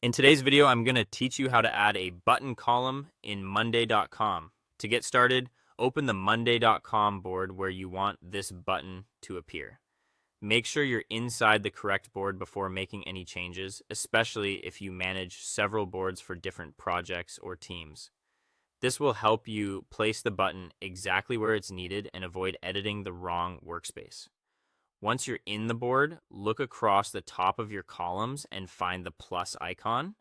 In today's video, I'm going to teach you how to add a button column in Monday.com. To get started, open the Monday.com board where you want this button to appear. Make sure you're inside the correct board before making any changes, especially if you manage several boards for different projects or teams. This will help you place the button exactly where it's needed and avoid editing the wrong workspace. Once you're in the board, look across the top of your columns and find the plus icon.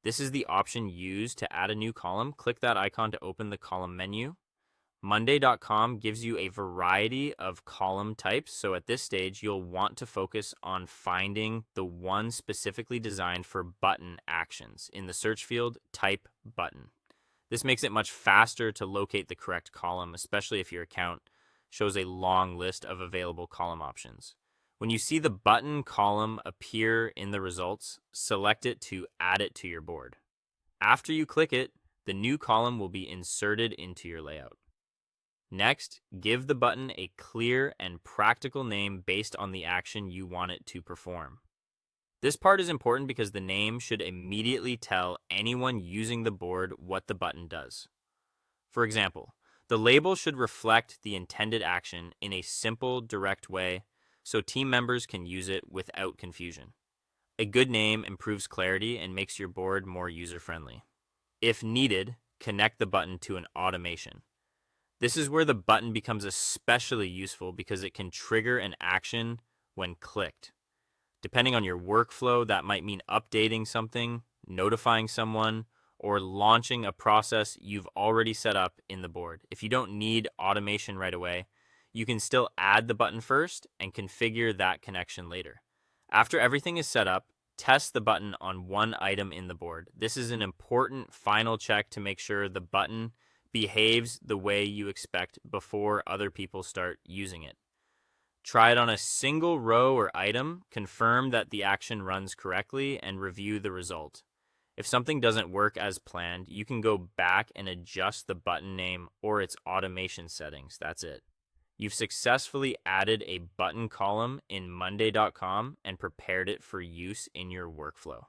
This is the option used to add a new column. Click that icon to open the column menu. Monday.com gives you a variety of column types, so at this stage, you'll want to focus on finding the one specifically designed for button actions. In the search field, type button. This makes it much faster to locate the correct column, especially if your account shows a long list of available column options. When you see the button column appear in the results, select it to add it to your board. After you click it, the new column will be inserted into your layout. Next, give the button a clear and practical name based on the action you want it to perform. This part is important because the name should immediately tell anyone using the board what the button does. For example, the label should reflect the intended action in a simple, direct way so team members can use it without confusion. A good name improves clarity and makes your board more user-friendly. If needed, connect the button to an automation. This is where the button becomes especially useful because it can trigger an action when clicked. Depending on your workflow, that might mean updating something, notifying someone, or launching a process you've already set up in the board. If you don't need automation right away, you can still add the button first and configure that connection later. After everything is set up, test the button on one item in the board. This is an important final check to make sure the button behaves the way you expect before other people start using it. Try it on a single row or item, confirm that the action runs correctly, and review the result. If something doesn't work as planned, you can go back and adjust the button name or its automation settings. That's it. You've successfully added a button column in Monday.com and prepared it for use in your workflow.